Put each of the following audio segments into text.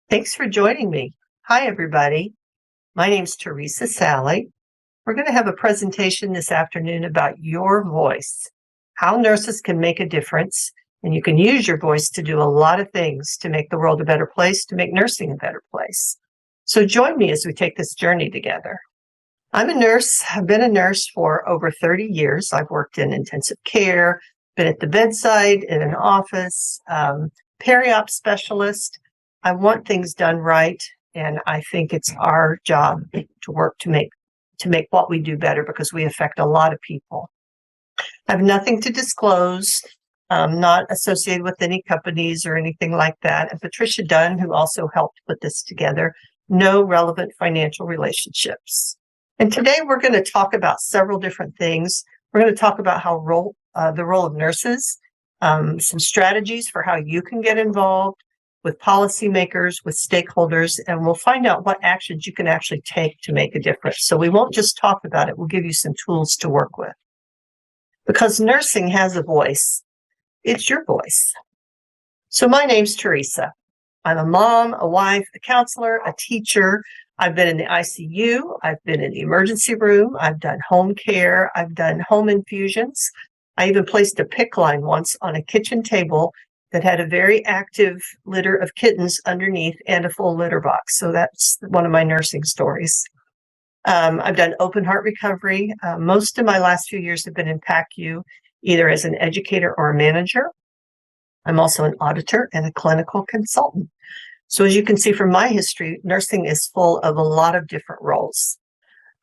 Thanks for joining me. Hi, everybody. My name's Teresa Sally. We're going to have a presentation this afternoon about your voice, how nurses can make a difference, and you can use your voice to do a lot of things to make the world a better place, to make nursing a better place. So join me as we take this journey together. I'm a nurse. I've been a nurse for over 30 years. I've worked in intensive care, been at the bedside, in an office, peri-op specialist. I want things done right, and I think it's our job to work to make what we do better because we affect a lot of people. I have nothing to disclose. I'm not associated with any companies or anything like that. And Patricia Dunn, who also helped put this together, no relevant financial relationships. And today we're going to talk about several different things. We're going to talk about how the role of nurses, some strategies for how you can get involved with policymakers, with stakeholders, and we'll find out what actions you can actually take to make a difference. So we won't just talk about it. We'll give you some tools to work with. Because nursing has a voice. It's your voice. So my name's Teresa. I'm a mom, a wife, a counselor, a teacher. I've been in the ICU. I've been in the emergency room. I've done home care. I've done home infusions. I even placed a PICC line once on a kitchen table that had a very active litter of kittens underneath and a full litter box. So that's one of my nursing stories. I've done open heart recovery. Most of my last few years have been in PACU, either as an educator or a manager. I'm also an auditor and a clinical consultant. So as you can see from my history, nursing is full of a lot of different roles.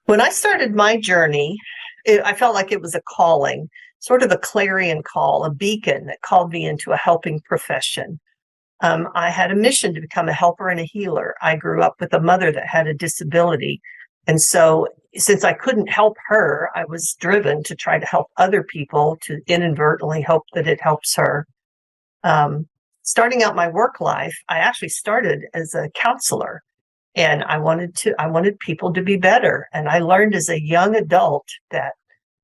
When I started my journey, I felt like it was a calling, sort of a clarion call, a beacon that called me into a helping profession. I had a mission to become a helper and a healer. I grew up with a mother that had a disability. And so since I couldn't help her, I was driven to try to help other people, to inadvertently hope that it helps her. Starting out my work life, I actually started as a counselor, and I wanted people to be better. And I learned as a young adult that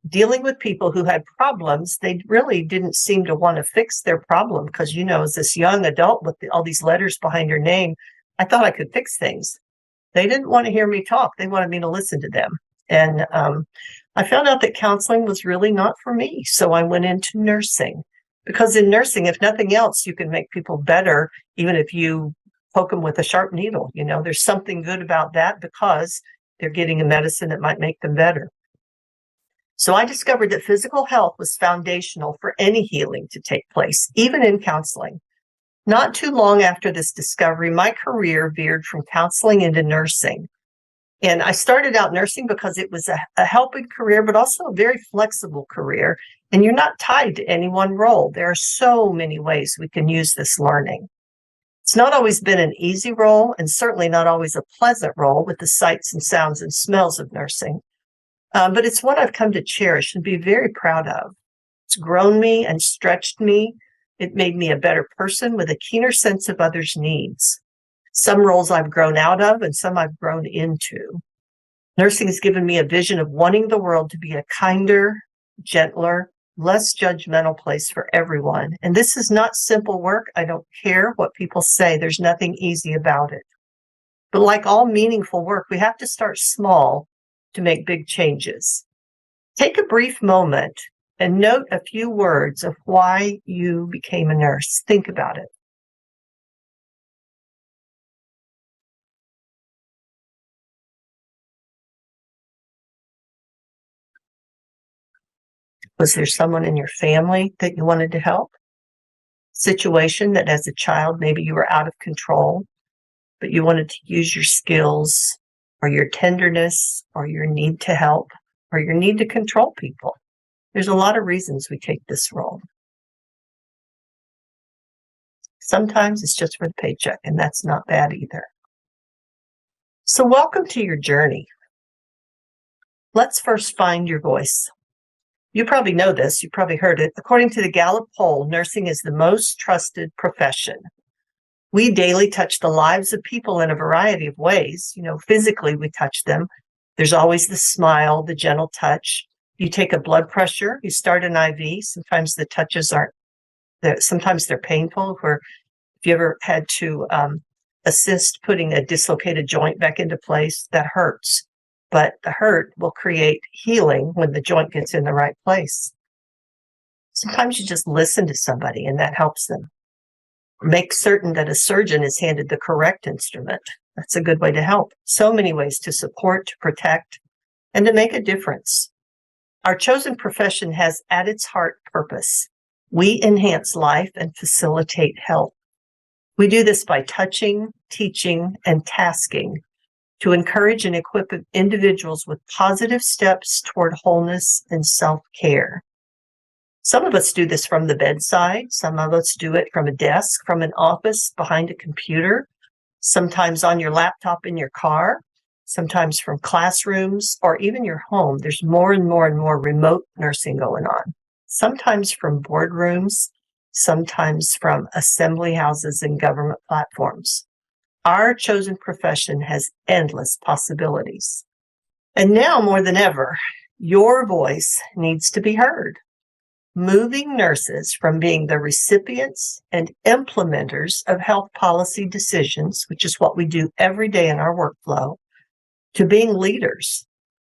dealing with people who had problems, they really didn't seem to want to fix their problem because, as this young adult with all these letters behind your name, I thought I could fix things. They didn't want to hear me talk. They wanted me to listen to them. And I found out that counseling was really not for me. So I went into nursing. Because in nursing, if nothing else, you can make people better, even if you poke them with a sharp needle. There's something good about that because they're getting a medicine that might make them better. So I discovered that physical health was foundational for any healing to take place, even in counseling. Not too long after this discovery, my career veered from counseling into nursing. And I started out nursing because it was a helping career, but also a very flexible career. And you're not tied to any one role. There are so many ways we can use this learning. It's not always been an easy role, and certainly not always a pleasant role with the sights and sounds and smells of nursing. But it's what I've come to cherish and be very proud of. It's grown me and stretched me. It made me a better person with a keener sense of others' needs. Some roles I've grown out of and some I've grown into. Nursing has given me a vision of wanting the world to be a kinder, gentler, less judgmental place for everyone. And this is not simple work. I don't care what people say. There's nothing easy about it. But like all meaningful work, we have to start small to make big changes. Take a brief moment and note a few words of why you became a nurse. Think about it. Was there someone in your family that you wanted to help? Situation that as a child, maybe you were out of control, but you wanted to use your skills or your tenderness or your need to help or your need to control people. There's a lot of reasons we take this role. Sometimes it's just for the paycheck, and that's not bad either. So welcome to your journey. Let's first find your voice. You probably know this, you probably heard it. According to the Gallup poll, nursing is the most trusted profession. We daily touch the lives of people in a variety of ways. Physically we touch them. There's always the smile, the gentle touch. You take a blood pressure, you start an IV. Sometimes the touches sometimes they're painful. If you ever had to assist putting a dislocated joint back into place. That hurts, but the hurt will create healing when the joint gets in the right place. Sometimes you just listen to somebody and that helps them. Make certain that a surgeon is handed the correct instrument. That's a good way to help. So many ways to support, to protect, and to make a difference. Our chosen profession has at its heart purpose. We enhance life and facilitate health. We do this by touching, teaching, and tasking to encourage and equip individuals with positive steps toward wholeness and self-care. Some of us do this from the bedside. Some of us do it from a desk, from an office, behind a computer, sometimes on your laptop in your car, sometimes from classrooms, or even your home. There's more and more and more remote nursing going on, sometimes from boardrooms, sometimes from assembly houses and government platforms. Our chosen profession has endless possibilities. And now more than ever, your voice needs to be heard. Moving nurses from being the recipients and implementers of health policy decisions, which is what we do every day in our workflow, to being leaders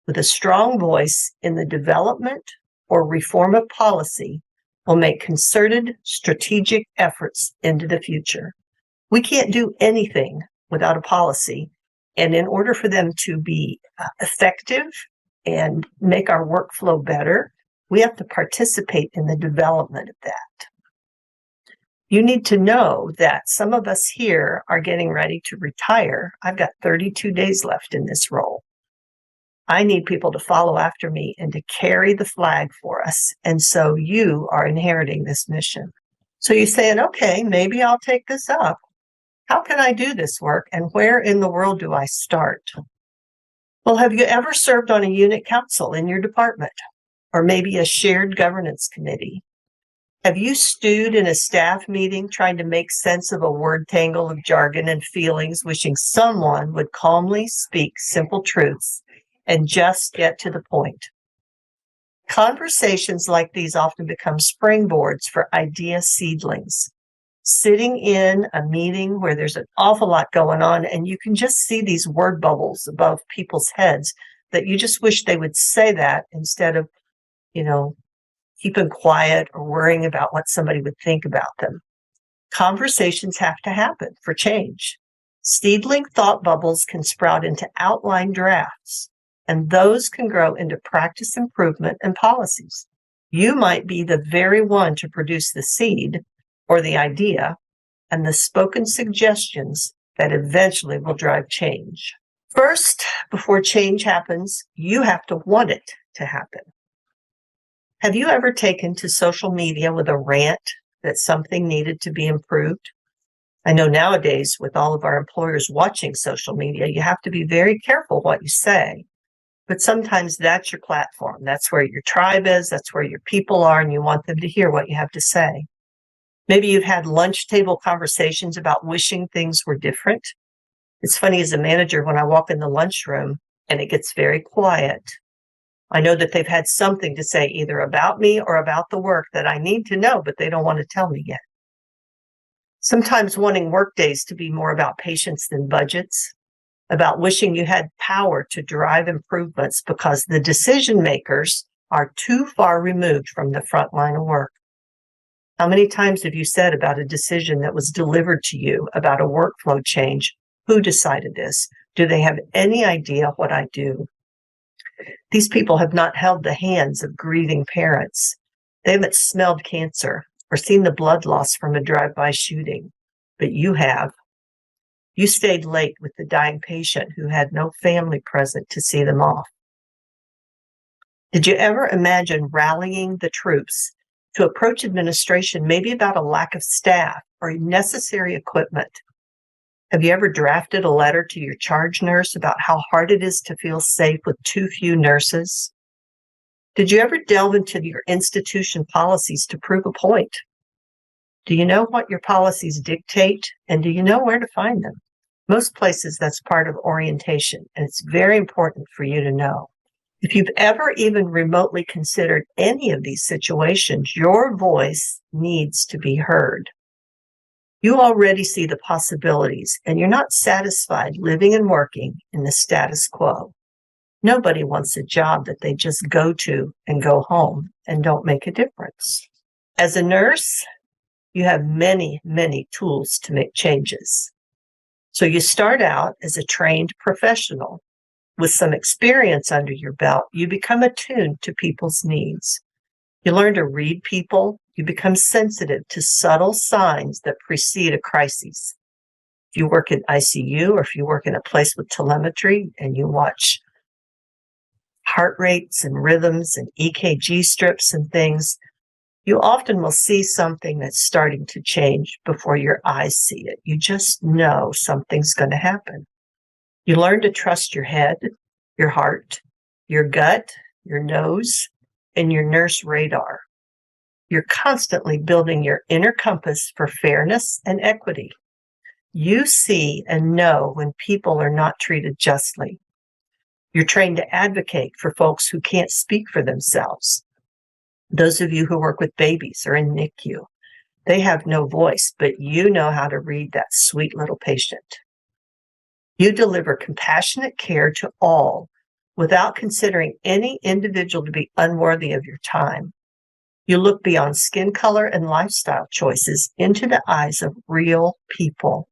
with a strong voice in the development or reform of policy will make concerted strategic efforts into the future. We can't do anything without a policy, and in order for them to be effective and make our workflow better, we have to participate in the development of that. You need to know that some of us here are getting ready to retire. I've got 32 days left in this role. I need people to follow after me and to carry the flag for us. And so you are inheriting this mission. So you're saying, okay, maybe I'll take this up. How can I do this work? And where in the world do I start? Well, have you ever served on a unit council in your department? Or maybe a shared governance committee? Have you stewed in a staff meeting trying to make sense of a word tangle of jargon and feelings, wishing someone would calmly speak simple truths and just get to the point? Conversations like these often become springboards for idea seedlings. Sitting in a meeting where there's an awful lot going on and you can just see these word bubbles above people's heads that you just wish they would say that instead of, keeping quiet or worrying about what somebody would think about them. Conversations have to happen for change. Seedling thought bubbles can sprout into outline drafts, and those can grow into practice improvement and policies. You might be the very one to produce the seed or the idea and the spoken suggestions that eventually will drive change. First, before change happens, you have to want it to happen. Have you ever taken to social media with a rant that something needed to be improved? I know nowadays with all of our employers watching social media, you have to be very careful what you say. But sometimes that's your platform. That's where your tribe is. That's where your people are, and you want them to hear what you have to say. Maybe you've had lunch table conversations about wishing things were different. It's funny as a manager when I walk in the lunchroom and it gets very quiet. I know that they've had something to say either about me or about the work that I need to know, but they don't want to tell me yet. Sometimes wanting work days to be more about patients than budgets, about wishing you had power to drive improvements because the decision makers are too far removed from the front line of work. How many times have you said about a decision that was delivered to you about a workflow change? Who decided this? Do they have any idea what I do? These people have not held the hands of grieving parents. They haven't smelled cancer or seen the blood loss from a drive-by shooting, but you have. You stayed late with the dying patient who had no family present to see them off. Did you ever imagine rallying the troops to approach administration maybe about a lack of staff or necessary equipment? Have you ever drafted a letter to your charge nurse about how hard it is to feel safe with too few nurses? Did you ever delve into your institution policies to prove a point? Do you know what your policies dictate, and do you know where to find them? Most places that's part of orientation, and it's very important for you to know. If you've ever even remotely considered any of these situations, your voice needs to be heard. You already see the possibilities, and you're not satisfied living and working in the status quo. Nobody wants a job that they just go to and go home and don't make a difference. As a nurse, you have many, many tools to make changes. So you start out as a trained professional. With some experience under your belt, you become attuned to people's needs. You learn to read people. You become sensitive to subtle signs that precede a crisis. If you work in ICU or if you work in a place with telemetry and you watch heart rates and rhythms and EKG strips and things, you often will see something that's starting to change before your eyes see it. You just know something's going to happen. You learn to trust your head, your heart, your gut, your nose, and your nurse radar. You're constantly building your inner compass for fairness and equity. You see and know when people are not treated justly. You're trained to advocate for folks who can't speak for themselves. Those of you who work with babies or in NICU, they have no voice, but you know how to read that sweet little patient. You deliver compassionate care to all without considering any individual to be unworthy of your time. You look beyond skin color and lifestyle choices into the eyes of real people.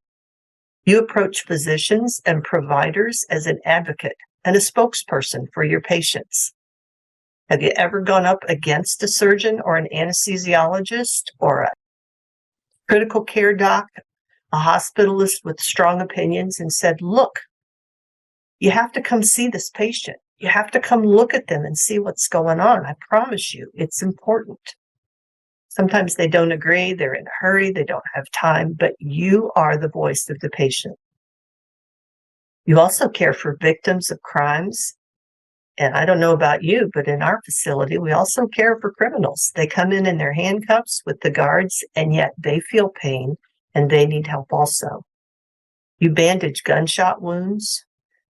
You approach physicians and providers as an advocate and a spokesperson for your patients. Have you ever gone up against a surgeon or an anesthesiologist or a critical care doc, a hospitalist with strong opinions, and said, look, you have to come see this patient. You have to come look at them and see what's going on. I promise you, it's important. Sometimes they don't agree, they're in a hurry, they don't have time, but you are the voice of the patient. You also care for victims of crimes. And I don't know about you, but in our facility, we also care for criminals. They come in their handcuffs with the guards, and yet they feel pain and they need help also. You bandage gunshot wounds,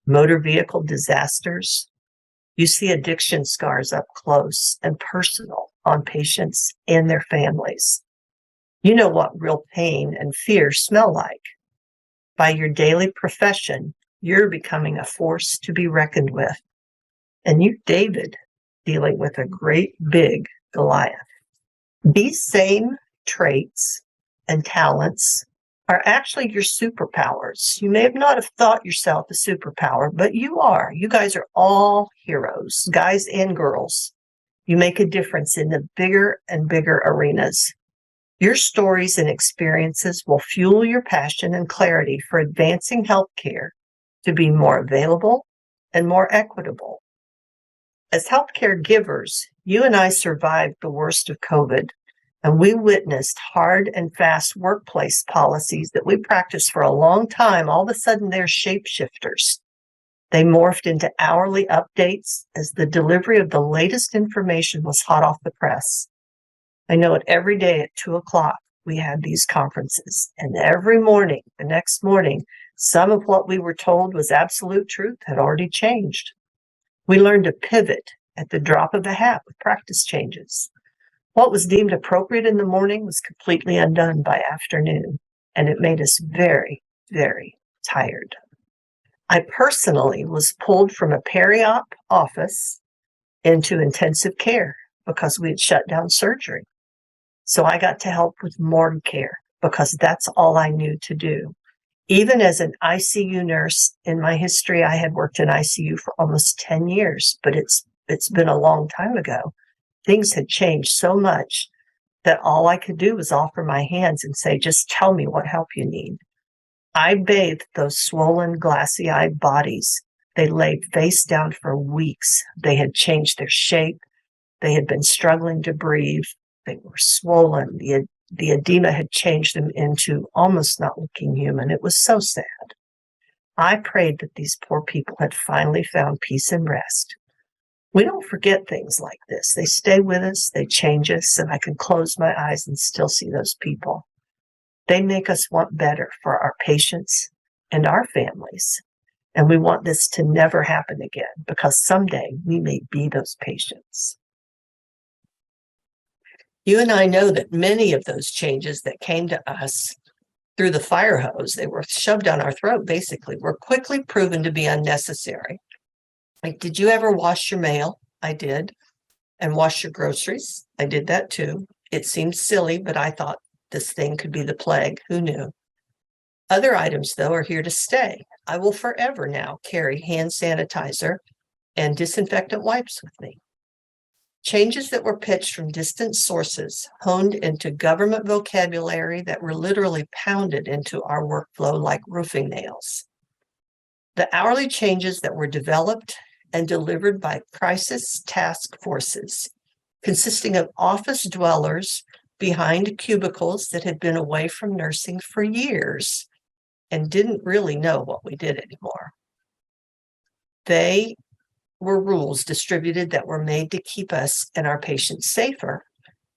motor vehicle disasters. You see addiction scars up close and personal on patients and their families. You know what real pain and fear smell like. By your daily profession, you're becoming a force to be reckoned with. And you, David, dealing with a great big Goliath. These same traits and talents are actually your superpowers. You may have not have thought yourself a superpower, but you are. You guys are all heroes, guys and girls. You make a difference in the bigger and bigger arenas. Your stories and experiences will fuel your passion and clarity for advancing healthcare to be more available and more equitable. As healthcare givers, you and I survived the worst of COVID, and we witnessed hard and fast workplace policies that we practiced for a long time. All of a sudden, they're shapeshifters. They morphed into hourly updates as the delivery of the latest information was hot off the press. I know it every day at 2:00, we had these conferences, and every morning, the next morning, some of what we were told was absolute truth had already changed. We learned to pivot at the drop of a hat with practice changes. What was deemed appropriate in the morning was completely undone by afternoon, and it made us very, very tired. I personally was pulled from a peri-op office into intensive care because we had shut down surgery. So I got to help with morgue care because that's all I knew to do. Even as an ICU nurse, in my history, I had worked in ICU for almost 10 years, but it's been a long time ago. Things had changed so much that all I could do was offer my hands and say, just tell me what help you need. I bathed those swollen, glassy-eyed bodies. They laid face down for weeks. They had changed their shape. They had been struggling to breathe. They were swollen. The edema had changed them into almost not looking human. It was so sad. I prayed that these poor people had finally found peace and rest. We don't forget things like this. They stay with us, they change us, and I can close my eyes and still see those people. They make us want better for our patients and our families. And we want this to never happen again because someday we may be those patients. You and I know that many of those changes that came to us through the fire hose. They were shoved down our throat, basically, were quickly proven to be unnecessary. Like, did you ever wash your mail? I did. And wash your groceries? I did that too. It seemed silly, but I thought this thing could be the plague. Who knew? Other items, though, are here to stay. I will forever now carry hand sanitizer and disinfectant wipes with me. Changes that were pitched from distant sources, honed into government vocabulary that were literally pounded into our workflow like roofing nails. The hourly changes that were developed and delivered by crisis task forces, consisting of office dwellers behind cubicles that had been away from nursing for years and didn't really know what we did anymore. They were rules distributed that were made to keep us and our patients safer.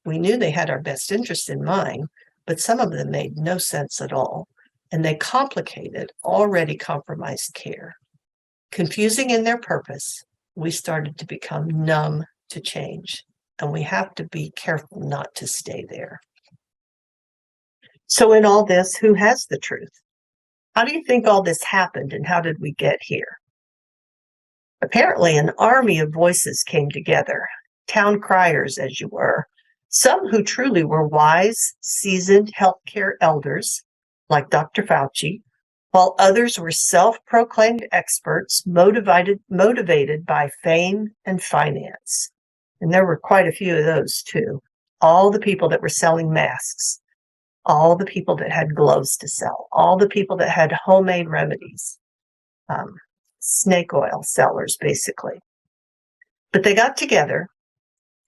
We knew they had our best interest in mind, but some of them made no sense at all, and they complicated already compromised care. Confusing in their purpose, we started to become numb to change, and we have to be careful not to stay there. So in all this, who has the truth? How do you think all this happened, and how did we get here? Apparently, an army of voices came together, town criers, as you were, some who truly were wise, seasoned healthcare elders, like Dr. Fauci, while others were self-proclaimed experts motivated by fame and finance. And there were quite a few of those, too. All the people that were selling masks, all the people that had gloves to sell, all the people that had homemade remedies, snake oil sellers, basically. But they got together.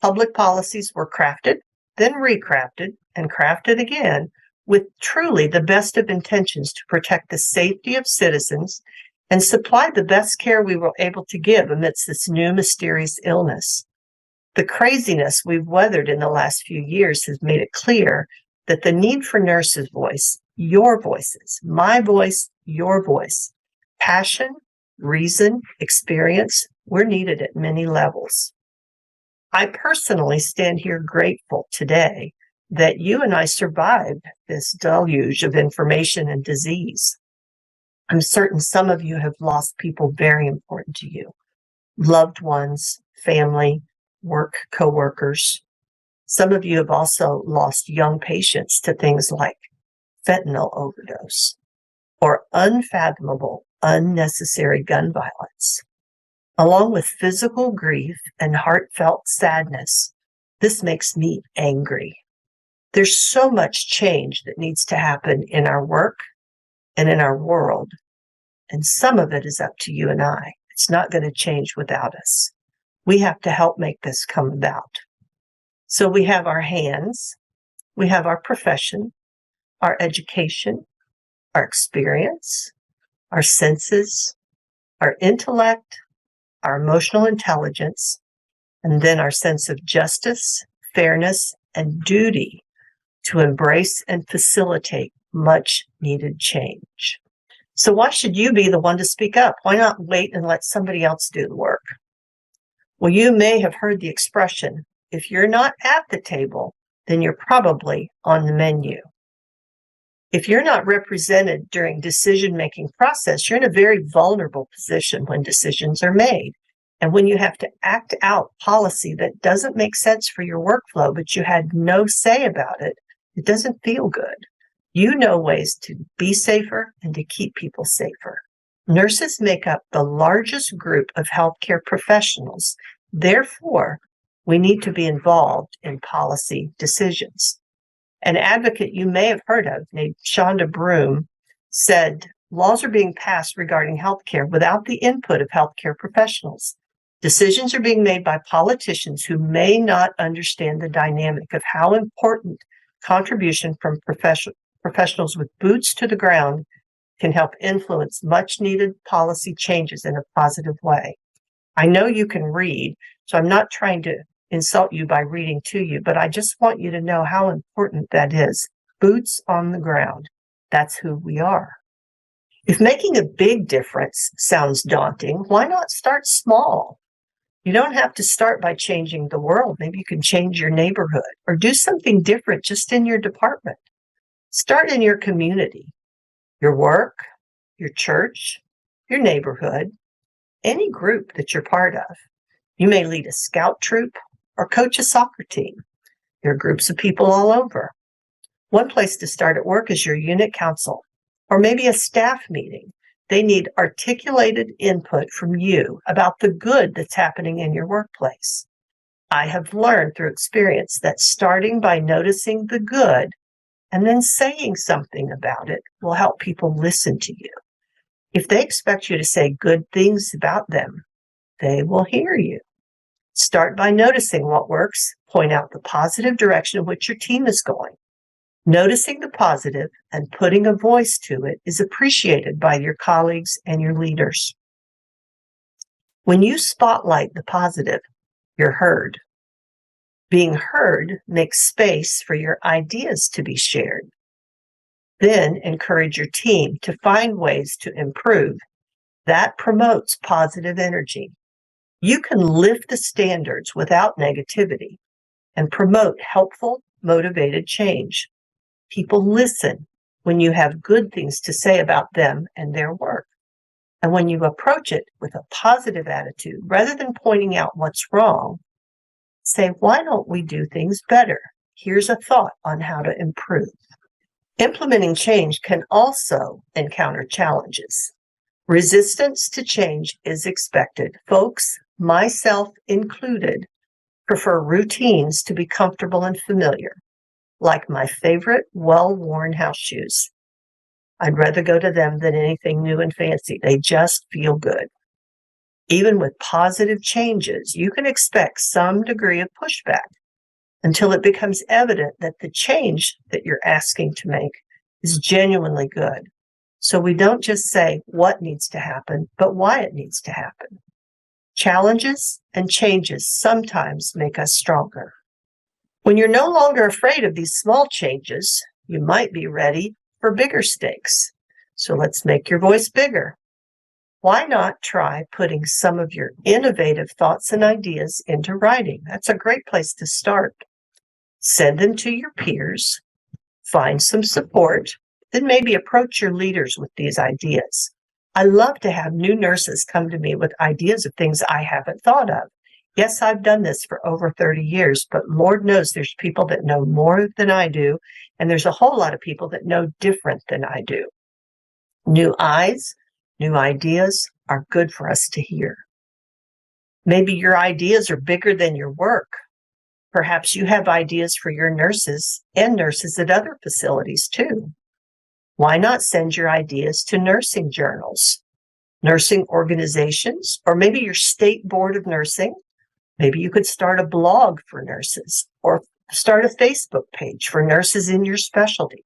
Public policies were crafted, then recrafted, and crafted again with truly the best of intentions to protect the safety of citizens and supply the best care we were able to give amidst this new mysterious illness. The craziness we've weathered in the last few years has made it clear that the need for nurses' voice, your voices, my voice, your voice, passion, reason, experience, we're needed at many levels. I personally stand here grateful today that you and I survived this deluge of information and disease. I'm certain some of you have lost people very important to you, loved ones, family, work coworkers. Some of you have also lost young patients to things like fentanyl overdose or unfathomable, unnecessary gun violence. Along with physical grief and heartfelt sadness, this makes me angry. There's so much change that needs to happen in our work and in our world, and some of it is up to you and I. It's not going to change without us. We have to help make this come about. So we have our hands, we have our profession, our education, our experience, our senses, our intellect, our emotional intelligence, and then our sense of justice, fairness, and duty to embrace and facilitate much needed change. So why should you be the one to speak up? Why not wait and let somebody else do the work? Well, you may have heard the expression, if you're not at the table, then you're probably on the menu. If you're not represented during decision-making process, you're in a very vulnerable position when decisions are made. And when you have to act out policy that doesn't make sense for your workflow, but you had no say about it, it doesn't feel good. You know ways to be safer and to keep people safer. Nurses make up the largest group of healthcare professionals. Therefore, we need to be involved in policy decisions. An advocate you may have heard of named Shonda Broom said, laws are being passed regarding healthcare without the input of healthcare professionals. Decisions are being made by politicians who may not understand the dynamic of how important contribution from professionals with boots to the ground can help influence much needed policy changes in a positive way. I know you can read, so I'm not trying to insult you by reading to you, but I just want you to know how important that is. Boots on the ground. That's who we are. If making a big difference sounds daunting, why not start small? You don't have to start by changing the world. Maybe you can change your neighborhood or do something different just in your department. Start in your community, your work, your church, your neighborhood, any group that you're part of. You may lead a scout troop or coach a soccer team. There are groups of people all over. One place to start at work is your unit council, or maybe a staff meeting. They need articulated input from you about the good that's happening in your workplace. I have learned through experience that starting by noticing the good and then saying something about it will help people listen to you. If they expect you to say good things about them, they will hear you. Start by noticing what works, point out the positive direction in which your team is going. Noticing the positive and putting a voice to it is appreciated by your colleagues and your leaders. When you spotlight the positive, you're heard. Being heard makes space for your ideas to be shared. Then encourage your team to find ways to improve. That promotes positive energy. You can lift the standards without negativity and promote helpful, motivated change. People listen when you have good things to say about them and their work. And when you approach it with a positive attitude, rather than pointing out what's wrong, say, why don't we do things better? Here's a thought on how to improve. Implementing change can also encounter challenges. Resistance to change is expected. Folks, myself included, prefer routines to be comfortable and familiar, like my favorite well-worn house shoes. I'd rather go to them than anything new and fancy. They just feel good. Even with positive changes, you can expect some degree of pushback until it becomes evident that the change that you're asking to make is genuinely good. So we don't just say what needs to happen, but why it needs to happen. Challenges and changes sometimes make us stronger. When you're no longer afraid of these small changes, you might be ready for bigger stakes. So let's make your voice bigger. Why not try putting some of your innovative thoughts and ideas into writing? That's a great place to start. Send them to your peers, find some support, then maybe approach your leaders with these ideas. I love to have new nurses come to me with ideas of things I haven't thought of. Yes, I've done this for over 30 years, but Lord knows there's people that know more than I do, and there's a whole lot of people that know different than I do. New eyes, new ideas are good for us to hear. Maybe your ideas are bigger than your work. Perhaps you have ideas for your nurses and nurses at other facilities too. Why not send your ideas to nursing journals, nursing organizations, or maybe your state board of nursing? Maybe you could start a blog for nurses or start a Facebook page for nurses in your specialty.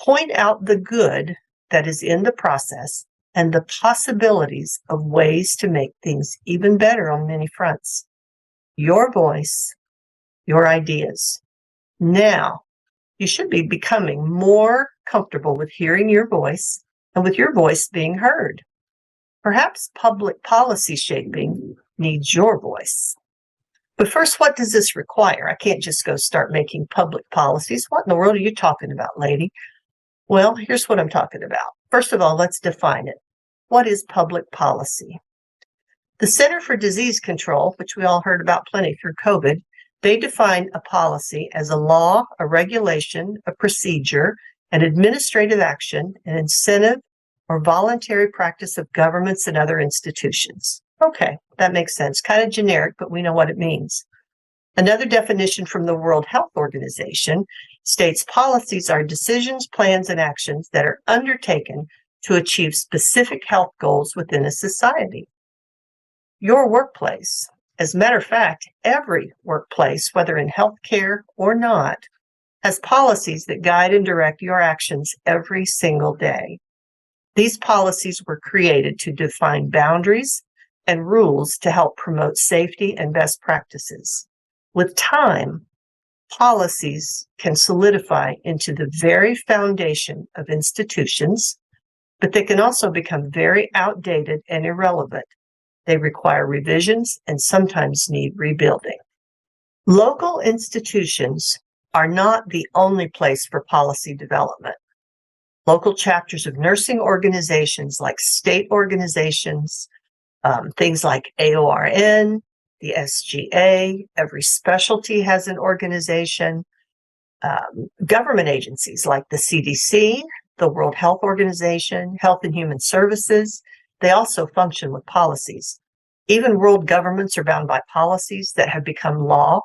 Point out the good that is in the process and the possibilities of ways to make things even better on many fronts. Your voice, your ideas. Now, you should be becoming more comfortable with hearing your voice and with your voice being heard. Perhaps public policy shaping needs your voice. But first, what does this require? I can't just go start making public policies. What in the world are you talking about, lady? Well, here's what I'm talking about. First of all, let's define it. What is public policy? The Center for Disease Control, which we all heard about plenty through COVID, they define a policy as a law, a regulation, a procedure, an administrative action, an incentive, or voluntary practice of governments and other institutions. Okay, that makes sense. Kind of generic, but we know what it means. Another definition from the World Health Organization states policies are decisions, plans, and actions that are undertaken to achieve specific health goals within a society. Your workplace, as a matter of fact, every workplace, whether in healthcare or not, has policies that guide and direct your actions every single day. These policies were created to define boundaries and rules to help promote safety and best practices. With time, policies can solidify into the very foundation of institutions, but they can also become very outdated and irrelevant. They require revisions and sometimes need rebuilding. Local institutions are not the only place for policy development. Local chapters of nursing organizations like state organizations, things like AORN, the SGA, every specialty has an organization, government agencies like the CDC, the World Health Organization, Health and Human Services, they also function with policies. Even world governments are bound by policies that have become law.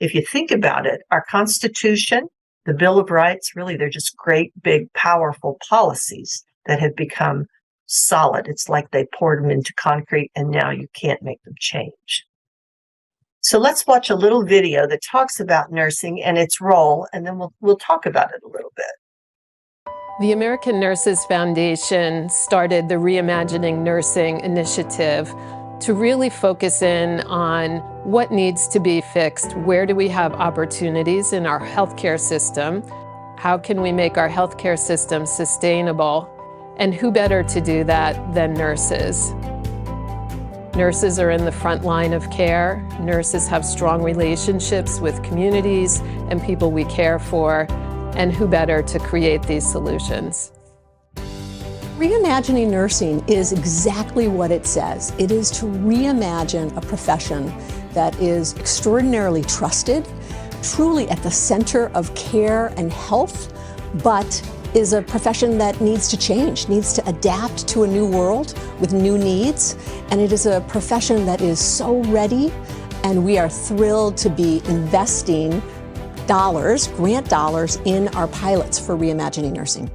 If you think about it, our Constitution, the Bill of Rights, really, they're just great, big, powerful policies that have become solid. It's like they poured them into concrete and now you can't make them change. So let's watch a little video that talks about nursing and its role, and then we'll talk about it a little bit. The American Nurses Foundation started the Reimagining Nursing initiative to really focus in on what needs to be fixed, where do we have opportunities in our healthcare system, how can we make our healthcare system sustainable, and who better to do that than nurses? Nurses are in the front line of care. Nurses have strong relationships with communities and people we care for, and who better to create these solutions? Reimagining nursing is exactly what it says. It is to reimagine a profession that is extraordinarily trusted, truly at the center of care and health, but is a profession that needs to change, needs to adapt to a new world with new needs. And it is a profession that is so ready, and we are thrilled to be investing dollars, grant dollars, in our pilots for Reimagining Nursing.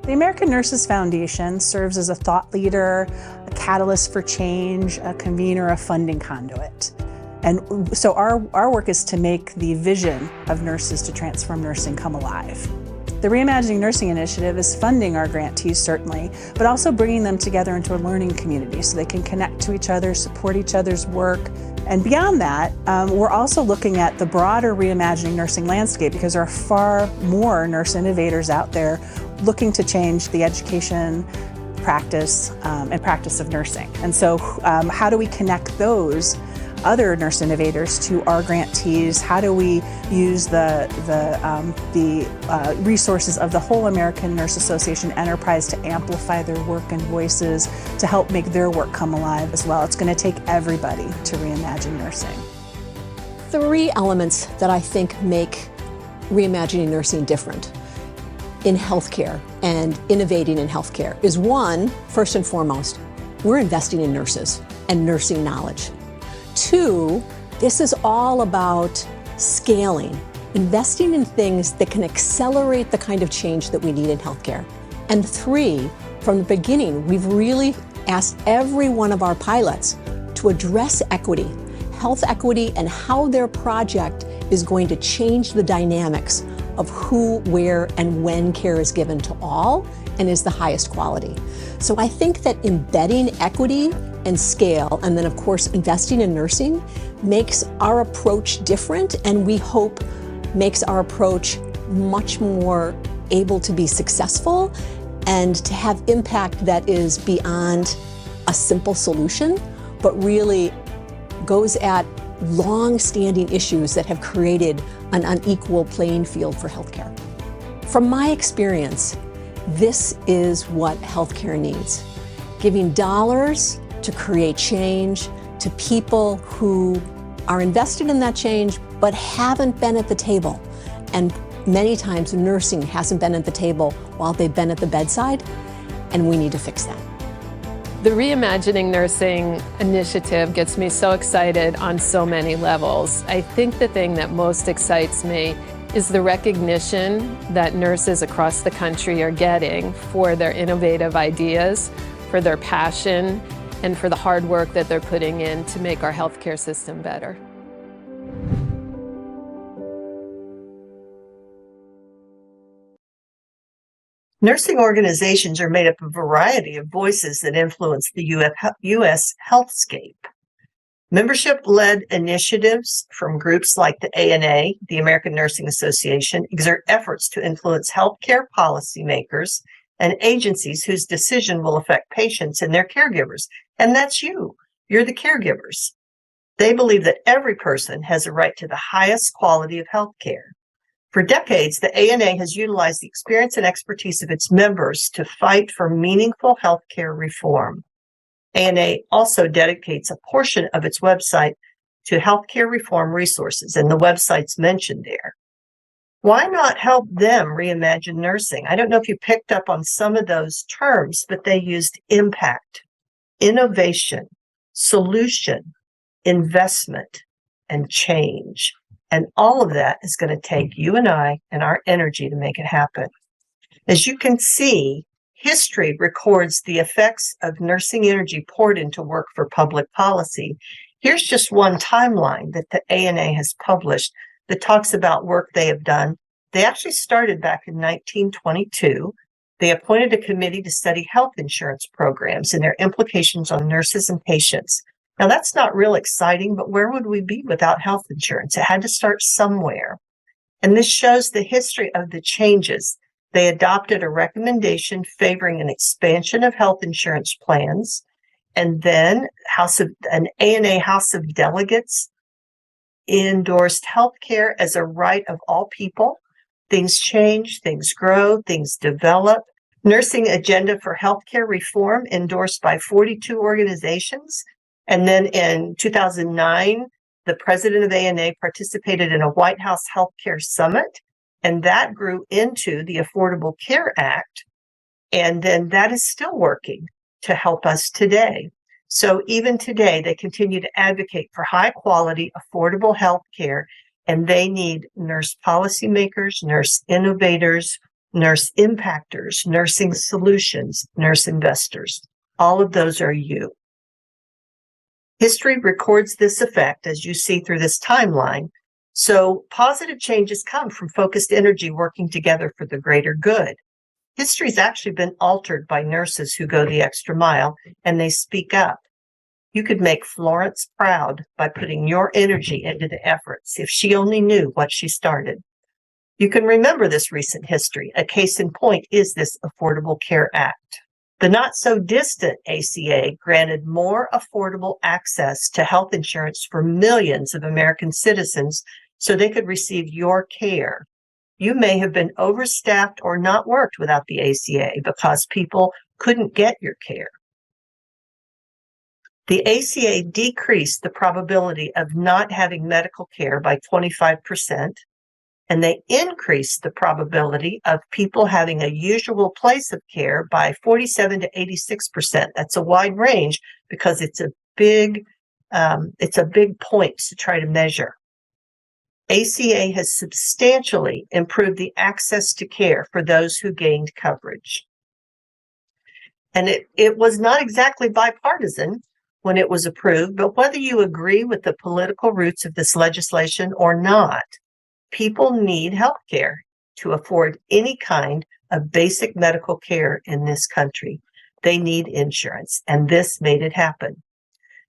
The American Nurses Foundation serves as a thought leader, a catalyst for change, a convener, a funding conduit. And so our work is to make the vision of nurses to transform nursing come alive. The Reimagining Nursing Initiative is funding our grantees, certainly, but also bringing them together into a learning community so they can connect to each other, support each other's work. And beyond that, we're also looking at the broader reimagining nursing landscape, because there are far more nurse innovators out there looking to change the education, practice, and practice of nursing. And so how do we connect those other nurse innovators to our grantees? How do we use the resources of the whole American Nurse Association enterprise to amplify their work and voices to help make their work come alive as well? It's going to take everybody to reimagine nursing. 3 elements that I think make reimagining nursing different in healthcare and innovating in healthcare is, 1, first and foremost, we're investing in nurses and nursing knowledge. 2, this is all about scaling, investing in things that can accelerate the kind of change that we need in healthcare. And 3, from the beginning, we've really asked every one of our pilots to address equity, health equity, and how their project is going to change the dynamics of who, where, and when care is given to all and is the highest quality. So I think that embedding equity and scale, and then of course investing in nursing, makes our approach different, and we hope makes our approach much more able to be successful and to have impact that is beyond a simple solution, but really goes at long-standing issues that have created an unequal playing field for healthcare. From my experience, this is what healthcare needs. Giving dollars to create change to people who are invested in that change but haven't been at the table. And many times nursing hasn't been at the table while they've been at the bedside, and we need to fix that. The Reimagining Nursing initiative gets me so excited on so many levels. I think the thing that most excites me is the recognition that nurses across the country are getting for their innovative ideas, for their passion, and for the hard work that they're putting in to make our healthcare system better. Nursing organizations are made up of a variety of voices that influence the U.S. healthscape. Membership-led initiatives from groups like the ANA, the American Nursing Association, exert efforts to influence healthcare policymakers and agencies whose decision will affect patients and their caregivers. And that's you. You're the caregivers. They believe that every person has a right to the highest quality of health care. For decades, the ANA has utilized the experience and expertise of its members to fight for meaningful healthcare reform. ANA also dedicates a portion of its website to healthcare reform resources, and the website's mentioned there. Why not help them reimagine nursing? I don't know if you picked up on some of those terms, but they used impact, innovation, solution, investment, and change. And all of that is going to take you and I and our energy to make it happen. As you can see, history records the effects of nursing energy poured into work for public policy. Here's just one timeline that the ANA has published that talks about work they have done. They actually started back in 1922. They appointed a committee to study health insurance programs and their implications on nurses and patients. Now, that's not real exciting, but where would we be without health insurance? It had to start somewhere. And this shows the history of the changes. They adopted a recommendation favoring an expansion of health insurance plans, and then an ANA House of Delegates endorsed healthcare as a right of all people. Things change, things grow, things develop. Nursing agenda for healthcare reform endorsed by 42 organizations. And then in 2009, the president of ANA participated in a White House healthcare summit, and that grew into the Affordable Care Act. And then that is still working to help us today. So even today, they continue to advocate for high quality, affordable health care, and they need nurse policymakers, nurse innovators, nurse impactors, nursing solutions, nurse investors. All of those are you. History records this effect, as you see through this timeline. So positive changes come from focused energy working together for the greater good. History's actually been altered by nurses who go the extra mile, and they speak up. You could make Florence proud by putting your energy into the efforts if she only knew what she started. You can remember this recent history. A case in point is this Affordable Care Act. The not-so-distant ACA granted more affordable access to health insurance for millions of American citizens so they could receive your care. You may have been overstaffed or not worked without the ACA because people couldn't get your care. The ACA decreased the probability of not having medical care by 25%, and they increased the probability of people having a usual place of care by 47 to 86%. That's a wide range because it's a big point to try to measure. ACA has substantially improved the access to care for those who gained coverage. And it was not exactly bipartisan when it was approved, but whether you agree with the political roots of this legislation or not, people need health care to afford any kind of basic medical care in this country. They need insurance, and this made it happen.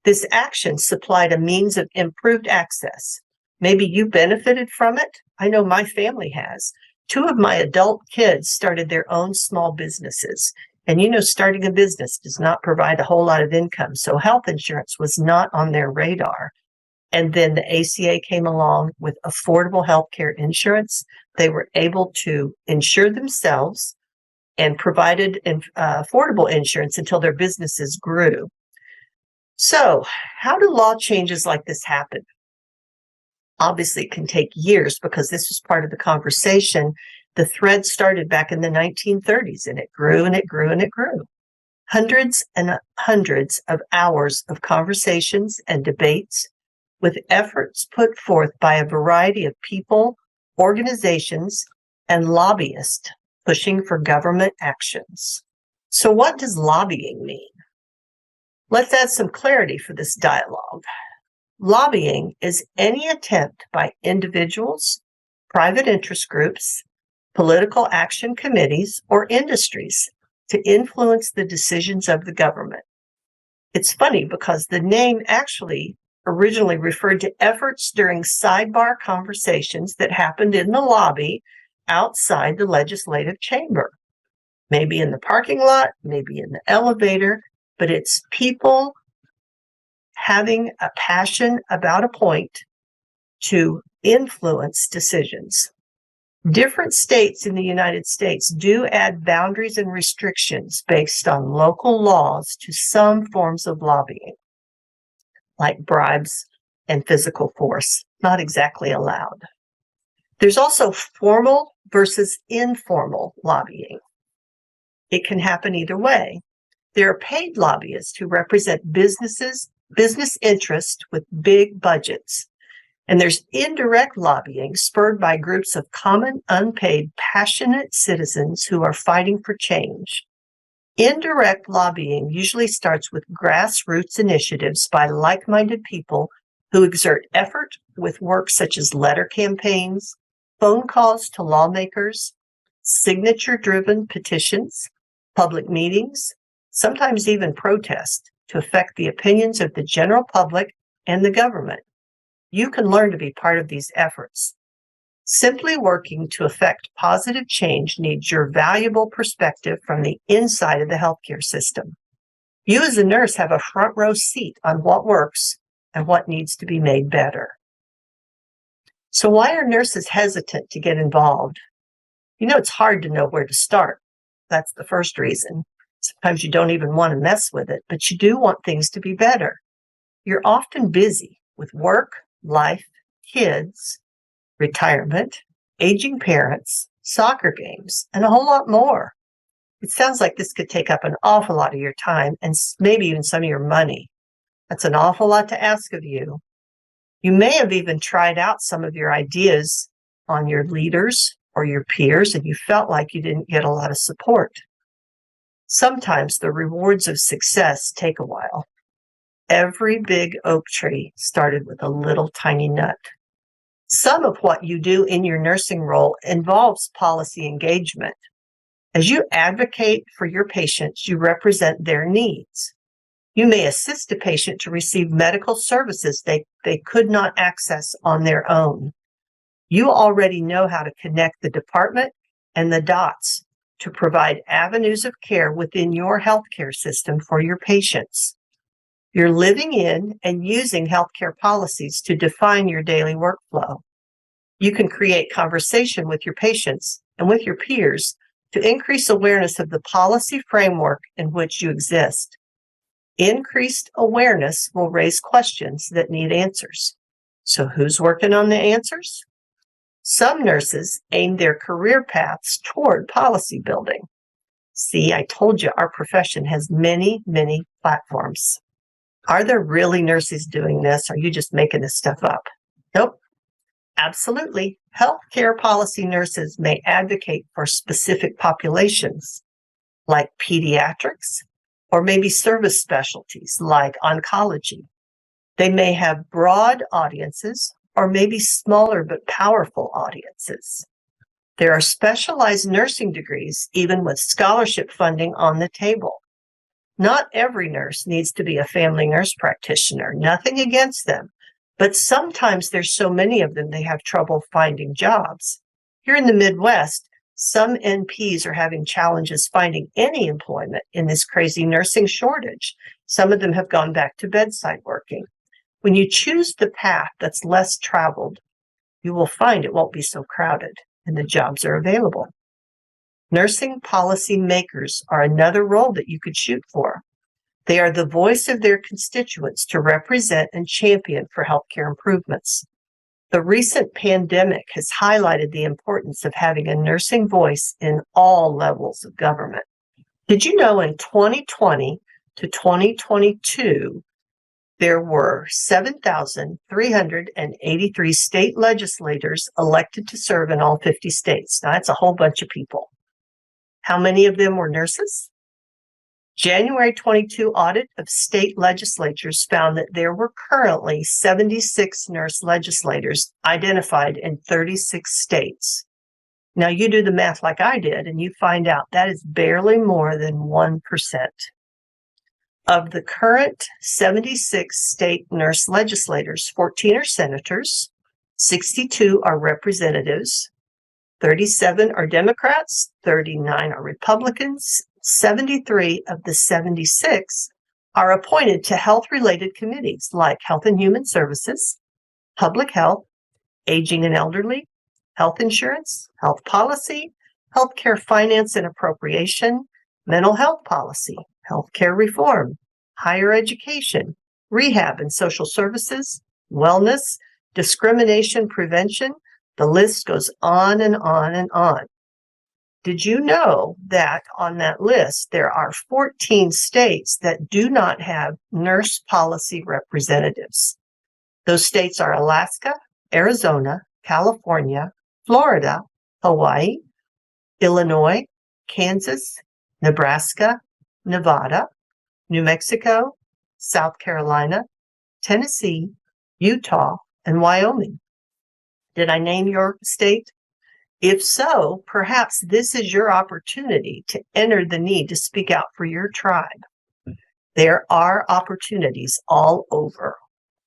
This action supplied a means of improved access. Maybe you benefited from it. I know my family has. 2 of my adult kids started their own small businesses. And you know, starting a business does not provide a whole lot of income. So health insurance was not on their radar. And then the ACA came along with affordable health care insurance. They were able to insure themselves and provided affordable insurance until their businesses grew. So how do law changes like this happen? Obviously, it can take years because this was part of the conversation. The thread started back in the 1930s, and it grew and it grew and it grew. Hundreds and hundreds of hours of conversations and debates with efforts put forth by a variety of people, organizations, and lobbyists pushing for government actions. So what does lobbying mean? Let's add some clarity for this dialogue. Lobbying is any attempt by individuals, private interest groups, political action committees, or industries to influence the decisions of the government. It's funny because the name actually originally referred to efforts during sidebar conversations that happened in the lobby outside the legislative chamber. Maybe in the parking lot, maybe in the elevator, but it's people having a passion about a point to influence decisions. Different states in the United States do add boundaries and restrictions based on local laws to some forms of lobbying, like bribes and physical force, not exactly allowed. There's also formal versus informal lobbying. It can happen either way. There are paid lobbyists who represent business interests with big budgets. And there's indirect lobbying spurred by groups of common, unpaid, passionate citizens who are fighting for change. Indirect lobbying usually starts with grassroots initiatives by like-minded people who exert effort with work such as letter campaigns, phone calls to lawmakers, signature-driven petitions, public meetings, sometimes even protests to affect the opinions of the general public and the government. You can learn to be part of these efforts. Simply working to affect positive change needs your valuable perspective from the inside of the healthcare system. You as a nurse have a front row seat on what works and what needs to be made better. So why are nurses hesitant to get involved? It's hard to know where to start. That's the first reason. Sometimes you don't even want to mess with it, but you do want things to be better. You're often busy with work, life, kids, retirement, aging parents, soccer games, and a whole lot more. It sounds like this could take up an awful lot of your time and maybe even some of your money. That's an awful lot to ask of you. You may have even tried out some of your ideas on your leaders or your peers, and you felt like you didn't get a lot of support. Sometimes the rewards of success take a while. Every big oak tree started with a little tiny nut. Some of what you do in your nursing role involves policy engagement. As you advocate for your patients, you represent their needs. You may assist a patient to receive medical services they could not access on their own. You already know how to connect the department and the dots to provide avenues of care within your healthcare system for your patients. You're living in and using healthcare policies to define your daily workflow. You can create conversation with your patients and with your peers to increase awareness of the policy framework in which you exist. Increased awareness will raise questions that need answers. So who's working on the answers? Some nurses aim their career paths toward policy building. See, I told you our profession has many, many platforms. Are there really nurses doing this? Or are you just making this stuff up? Nope. Absolutely. Healthcare policy nurses may advocate for specific populations like pediatrics or maybe service specialties like oncology. They may have broad audiences or maybe smaller but powerful audiences. There are specialized nursing degrees, even with scholarship funding on the table. Not every nurse needs to be a family nurse practitioner. Nothing against them. But sometimes there's so many of them, they have trouble finding jobs. Here in the Midwest, some NPs are having challenges finding any employment in this crazy nursing shortage. Some of them have gone back to bedside working. When you choose the path that's less traveled, you will find it won't be so crowded and the jobs are available. Nursing policy makers are another role that you could shoot for. They are the voice of their constituents to represent and champion for healthcare improvements. The recent pandemic has highlighted the importance of having a nursing voice in all levels of government. Did you know in 2020 to 2022, there were 7,383 state legislators elected to serve in all 50 states. Now, that's a whole bunch of people. How many of them were nurses? January 22 audit of state legislatures found that there were currently 76 nurse legislators identified in 36 states. Now, you do the math like I did, and you find out that is barely more than 1%. Of the current 76 state nurse legislators, 14 are senators, 62 are representatives, 37 are Democrats, 39 are Republicans, 73 of the 76 are appointed to health-related committees like Health and Human Services, Public Health, Aging and Elderly, Health Insurance, Health Policy, Healthcare Finance and Appropriation, Mental Health Policy, Healthcare Reform, Higher Education, Rehab and Social Services, Wellness, Discrimination Prevention. The list goes on and on and on. Did you know that on that list, there are 14 states that do not have nurse policy representatives? Those states are Alaska, Arizona, California, Florida, Hawaii, Illinois, Kansas, Nebraska, Nevada, New Mexico, South Carolina, Tennessee, Utah, and Wyoming. Did I name your state? If so, perhaps this is your opportunity to enter the need to speak out for your tribe. There are opportunities all over.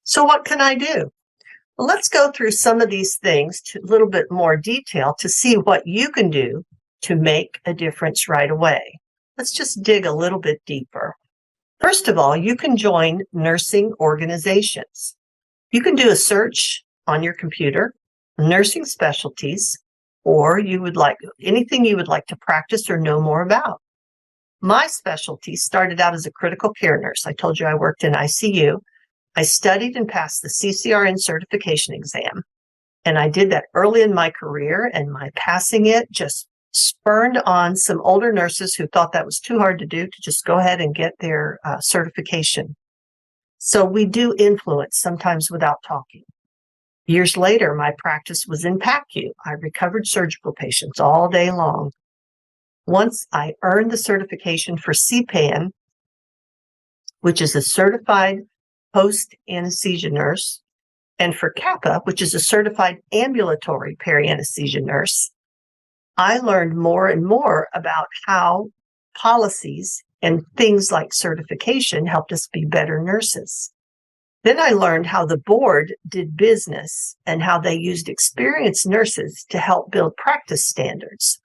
So what can I do? Well, let's go through some of these things to a little bit more detail to see what you can do to make a difference right away. Let's just dig a little bit deeper. First of all, you can join nursing organizations. You can do a search on your computer, nursing specialties, or anything you would like to practice or know more about. My specialty started out as a critical care nurse. I told you I worked in ICU. I studied and passed the CCRN certification exam, and I did that early in my career, and my passing it just spurned on some older nurses who thought that was too hard to do to just go ahead and get their certification. So we do influence, sometimes without talking. Years later, my practice was in PACU. I recovered surgical patients all day long. Once I earned the certification for CPAN, which is a certified post-anesthesia nurse, and for CAPA, which is a certified ambulatory peri-anesthesia nurse, I learned more and more about how policies and things like certification helped us be better nurses. Then I learned how the board did business and how they used experienced nurses to help build practice standards.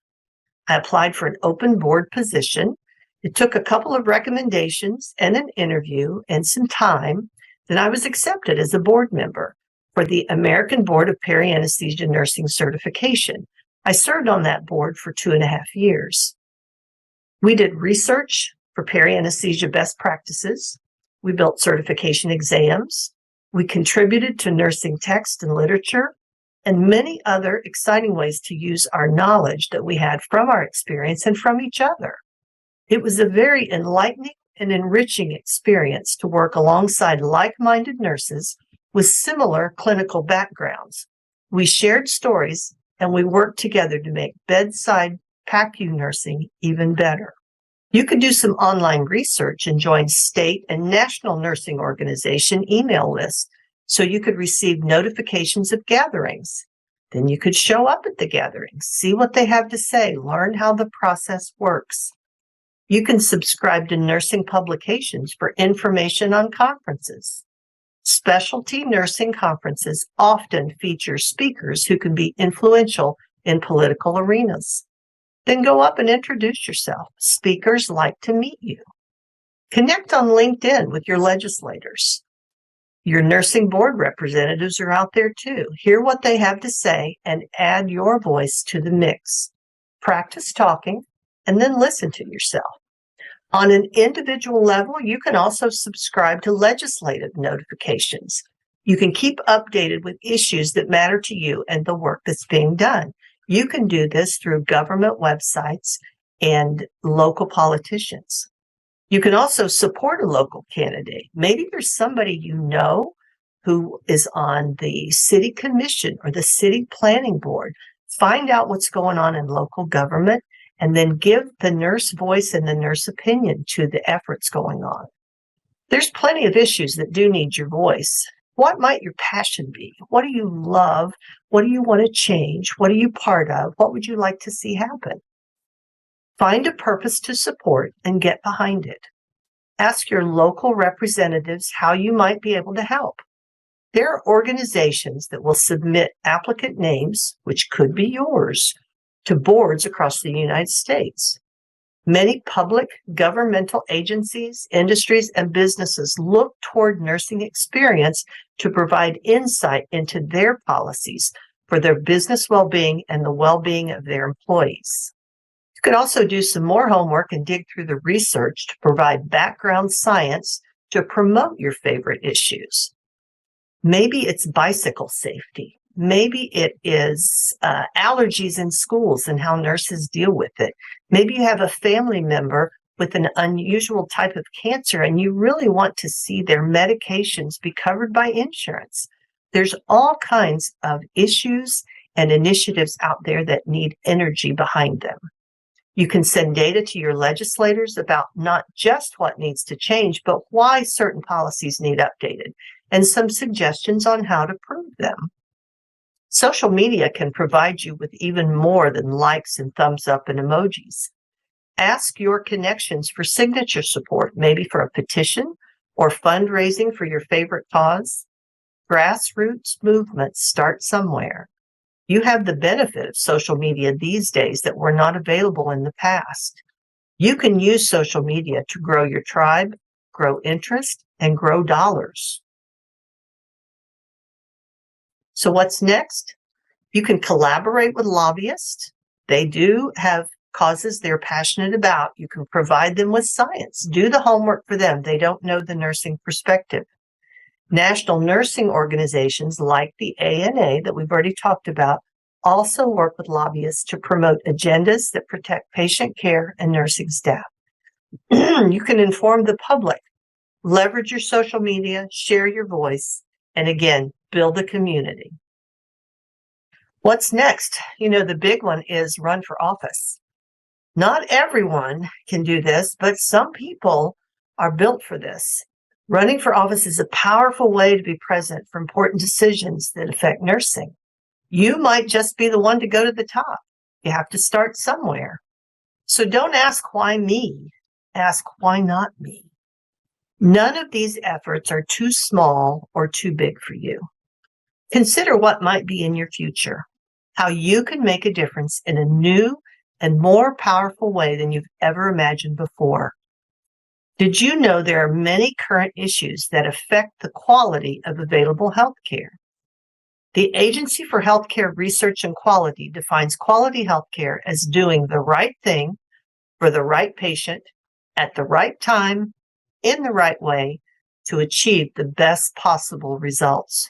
I applied for an open board position. It took a couple of recommendations and an interview and some time. Then I was accepted as a board member for the American Board of Peri-Anesthesia Nursing Certification. I served on that board for 2.5 years. We did research for peri-anesthesia best practices. We built certification exams. We contributed to nursing text and literature, and many other exciting ways to use our knowledge that we had from our experience and from each other. It was a very enlightening and enriching experience to work alongside like-minded nurses with similar clinical backgrounds. We shared stories, and we worked together to make bedside PACU nursing even better. You could do some online research and join state and national nursing organization email lists so you could receive notifications of gatherings. Then you could show up at the gatherings, see what they have to say, learn how the process works. You can subscribe to nursing publications for information on conferences. Specialty nursing conferences often feature speakers who can be influential in political arenas. Then go up and introduce yourself. Speakers like to meet you. Connect on LinkedIn with your legislators. Your nursing board representatives are out there too. Hear what they have to say and add your voice to the mix. Practice talking and then listen to yourself. On an individual level, you can also subscribe to legislative notifications. You can keep updated with issues that matter to you and the work that's being done. You can do this through government websites and local politicians. You can also support a local candidate. Maybe there's somebody you know who is on the city commission or the city planning board. Find out what's going on in local government and then give the nurse voice and the nurse opinion to the efforts going on. There's plenty of issues that do need your voice. What might your passion be? What do you love? What do you want to change? What are you part of? What would you like to see happen? Find a purpose to support and get behind it. Ask your local representatives how you might be able to help. There are organizations that will submit applicant names, which could be yours, to boards across the United States. Many public, governmental agencies, industries, and businesses look toward nursing experience to provide insight into their policies for their business well-being and the well-being of their employees. You could also do some more homework and dig through the research to provide background science to promote your favorite issues. Maybe it's bicycle safety. Maybe it is allergies in schools and how nurses deal with it. Maybe you have a family member with an unusual type of cancer and you really want to see their medications be covered by insurance. There's all kinds of issues and initiatives out there that need energy behind them. You can send data to your legislators about not just what needs to change, but why certain policies need updated, and some suggestions on how to prove them. Social media can provide you with even more than likes and thumbs up and emojis. Ask your connections for signature support, maybe for a petition or fundraising for your favorite cause. Grassroots movements start somewhere. You have the benefit of social media these days that were not available in the past. You can use social media to grow your tribe, grow interest, and grow dollars. So what's next? You can collaborate with lobbyists. They do have causes they're passionate about. You can provide them with science. Do the homework for them. They don't know the nursing perspective. National nursing organizations like the ANA that we've already talked about also work with lobbyists to promote agendas that protect patient care and nursing staff. You can inform the public, leverage your social media, share your voice, and again, build a community. What's next? The big one is run for office. Not everyone can do this, but some people are built for this. Running for office is a powerful way to be present for important decisions that affect nursing. You might just be the one to go to the top. You have to start somewhere. So don't ask why me, ask why not me. None of these efforts are too small or too big for you. Consider what might be in your future, how you can make a difference in a new and more powerful way than you've ever imagined before. Did you know there are many current issues that affect the quality of available health care? The Agency for Healthcare Research and Quality defines quality health care as doing the right thing for the right patient at the right time, in the right way, to achieve the best possible results.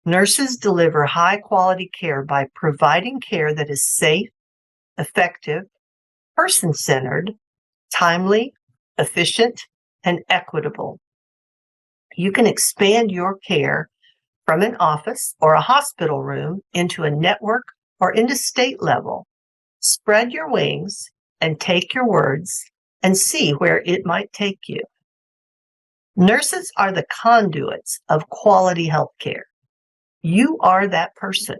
Nurses deliver high-quality care by providing care that is safe, effective, person-centered, timely, efficient, and equitable. You can expand your care from an office or a hospital room into a network or into state level. Spread your wings and take your words and see where it might take you. Nurses are the conduits of quality health care. You are that person.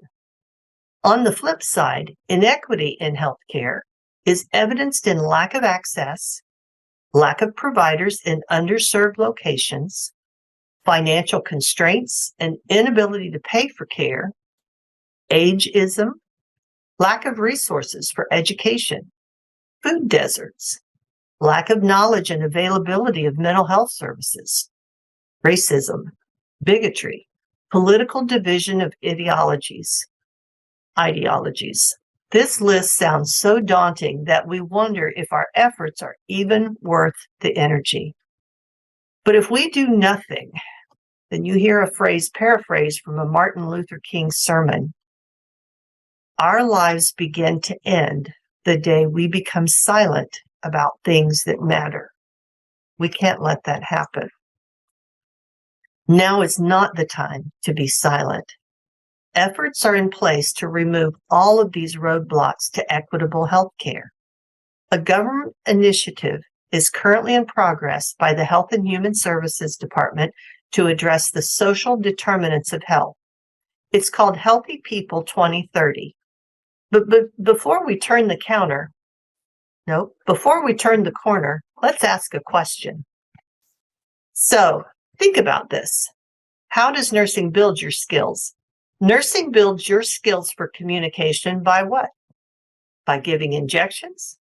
On the flip side, inequity in healthcare is evidenced in lack of access, lack of providers in underserved locations, financial constraints and inability to pay for care, ageism, lack of resources for education, food deserts, lack of knowledge and availability of mental health services, racism, bigotry, political division of ideologies. This list sounds so daunting that we wonder if our efforts are even worth the energy. But if we do nothing, then you hear a phrase paraphrased from a Martin Luther King sermon. Our lives begin to end the day we become silent about things that matter. We can't let that happen. Now is not the time to be silent. Efforts are in place to remove all of these roadblocks to equitable health care. A government initiative is currently in progress by the Health and Human Services Department to address the social determinants of health. It's called Healthy People 2030. But before we turn the corner, let's ask a question. So think about this. How does nursing build your skills? Nursing builds your skills for communication by what? By giving injections,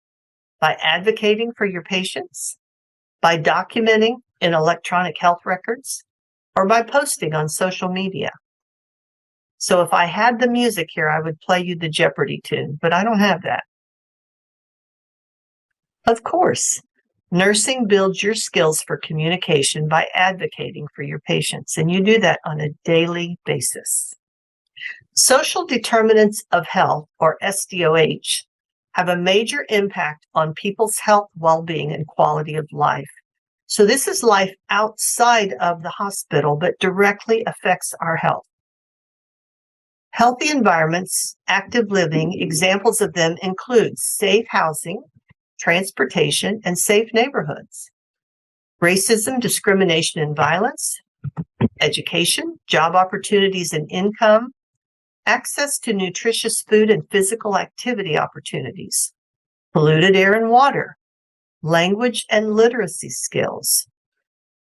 By advocating for your patients? By documenting in electronic health records? Or by posting on social media? So if I had the music here, I would play you the Jeopardy tune, but I don't have that. Of course, nursing builds your skills for communication by advocating for your patients, and you do that on a daily basis. Social determinants of health, or SDOH, have a major impact on people's health, well-being, and quality of life. So this is life outside of the hospital, but directly affects our health. Healthy environments, active living, examples of them include safe housing, transportation, and safe neighborhoods. Racism, discrimination, and violence, education, job opportunities and income, access to nutritious food and physical activity opportunities, polluted air and water, language and literacy skills.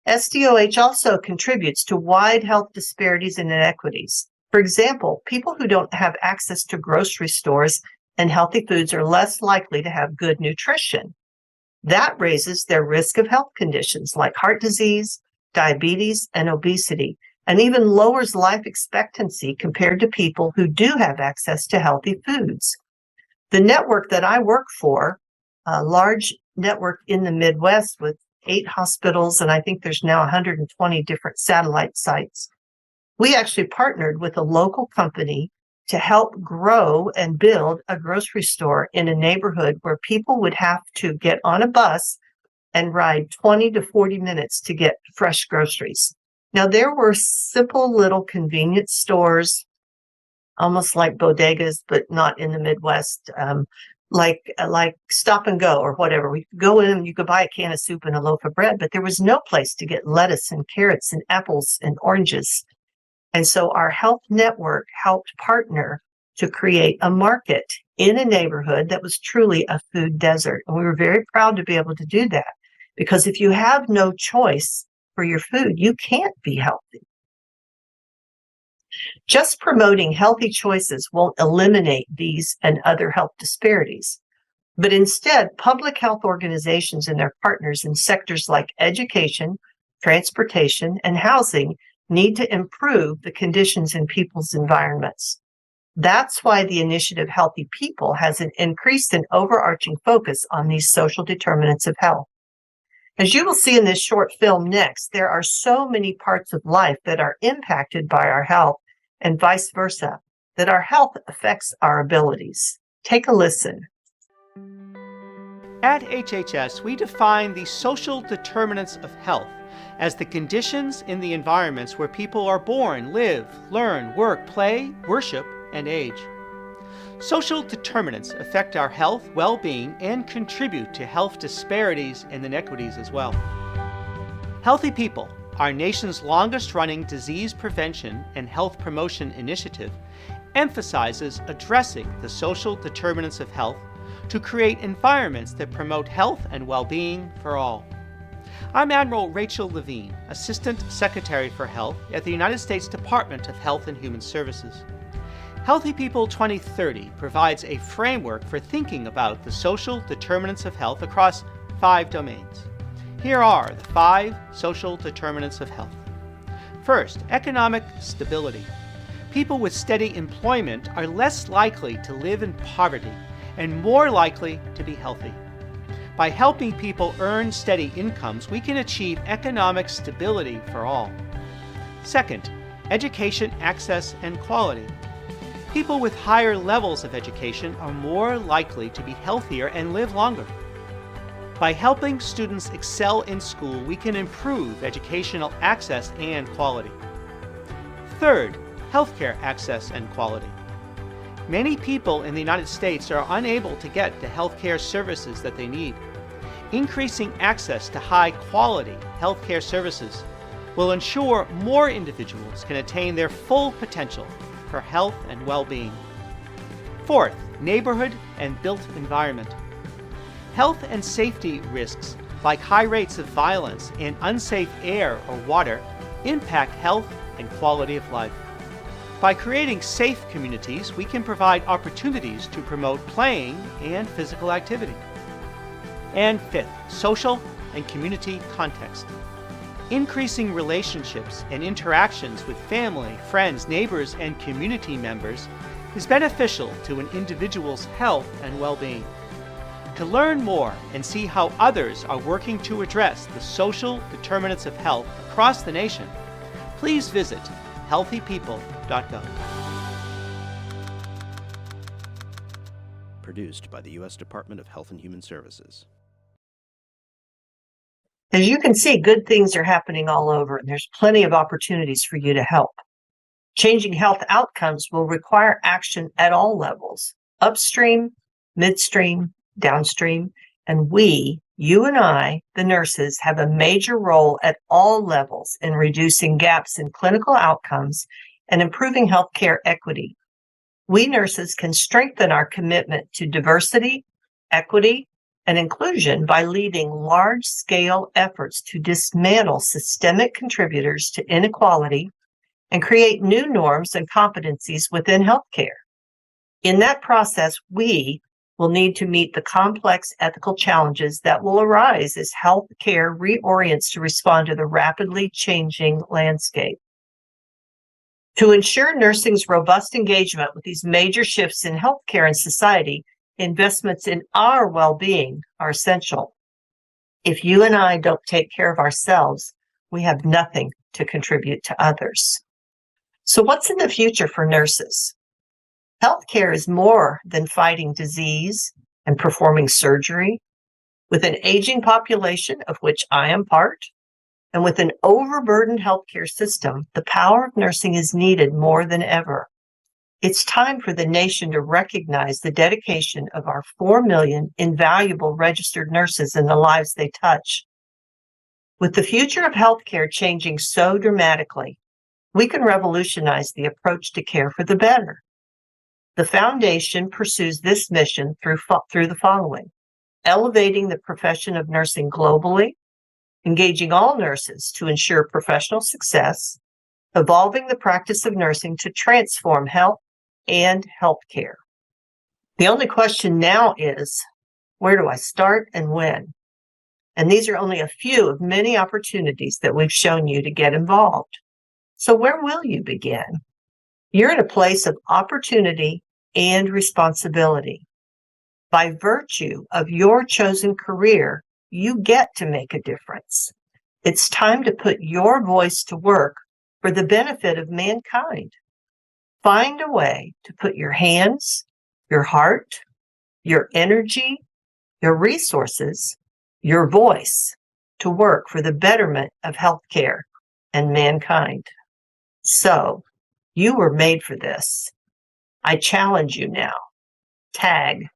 SDOH also contributes to wide health disparities and inequities. For example, people who don't have access to grocery stores and healthy foods are less likely to have good nutrition. That raises their risk of health conditions like heart disease, diabetes, and obesity, and even lowers life expectancy compared to people who do have access to healthy foods. The network that I work for, a large network in the Midwest with 8 hospitals, and I think there's now 120 different satellite sites, we actually partnered with a local company to help grow and build a grocery store in a neighborhood where people would have to get on a bus and ride 20 to 40 minutes to get fresh groceries. Now, there were simple little convenience stores, almost like bodegas, but not in the Midwest, like Stop and Go or whatever. We could go in and you could buy a can of soup and a loaf of bread, but there was no place to get lettuce and carrots and apples and oranges. And so our health network helped partner to create a market in a neighborhood that was truly a food desert. And we were very proud to be able to do that, because if you have no choice for your food, you can't be healthy. Just promoting healthy choices won't eliminate these and other health disparities. But instead, public health organizations and their partners in sectors like education, transportation, and housing need to improve the conditions in people's environments. That's why the initiative Healthy People has an increased and overarching focus on these social determinants of health. As you will see in this short film next, there are so many parts of life that are impacted by our health and vice versa, that our health affects our abilities. Take a listen. At HHS, we define the social determinants of health as the conditions in the environments where people are born, live, learn, work, play, worship, and age. Social determinants affect our health, well-being, and contribute to health disparities and inequities as well. Healthy People, our nation's longest-running disease prevention and health promotion initiative, emphasizes addressing the social determinants of health to create environments that promote health and well-being for all. I'm Admiral Rachel Levine, Assistant Secretary for Health at the United States Department of Health and Human Services. Healthy People 2030 provides a framework for thinking about the social determinants of health across 5 domains. Here are the 5 social determinants of health. First, economic stability. People with steady employment are less likely to live in poverty and more likely to be healthy. By helping people earn steady incomes, we can achieve economic stability for all. Second, education access and quality. People with higher levels of education are more likely to be healthier and live longer. By helping students excel in school, we can improve educational access and quality. Third, healthcare access and quality. Many people in the United States are unable to get the healthcare services that they need. Increasing access to high-quality healthcare services will ensure more individuals can attain their full potential for health and well-being. Fourth, neighborhood and built environment. Health and safety risks, like high rates of violence and unsafe air or water, impact health and quality of life. By creating safe communities, we can provide opportunities to promote playing and physical activity. And fifth, social and community context. Increasing relationships and interactions with family, friends, neighbors, and community members is beneficial to an individual's health and well-being. To learn more and see how others are working to address the social determinants of health across the nation, please visit healthypeople.gov. Produced by the U.S. Department of Health and Human Services. As you can see, good things are happening all over, and there's plenty of opportunities for you to help. Changing health outcomes will require action at all levels, upstream, midstream, downstream, and you and I, the nurses, have a major role at all levels in reducing gaps in clinical outcomes and improving healthcare equity. We nurses can strengthen our commitment to diversity, equity, and inclusion by leading large-scale efforts to dismantle systemic contributors to inequality and create new norms and competencies within healthcare. In that process, we will need to meet the complex ethical challenges that will arise as healthcare reorients to respond to the rapidly changing landscape. To ensure nursing's robust engagement with these major shifts in healthcare and society, investments in our well-being are essential. If you and I don't take care of ourselves, we have nothing to contribute to others. So what's in the future for nurses? Healthcare is more than fighting disease and performing surgery. With an aging population, of which I am part, and with an overburdened healthcare system, the power of nursing is needed more than ever. It's time for the nation to recognize the dedication of our 4 million invaluable registered nurses and the lives they touch. With the future of healthcare changing so dramatically, we can revolutionize the approach to care for the better. The Foundation pursues this mission through the following: elevating the profession of nursing globally, engaging all nurses to ensure professional success, evolving the practice of nursing to transform health and healthcare. The only question now is, where do I start and when? And these are only a few of many opportunities that we've shown you to get involved. So where will you begin? You're in a place of opportunity and responsibility. By virtue of your chosen career, you get to make a difference. It's time to put your voice to work for the benefit of mankind. Find a way to put your hands, your heart, your energy, your resources, your voice to work for the betterment of healthcare and mankind. So, you were made for this. I challenge you now. Tag,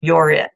you're it.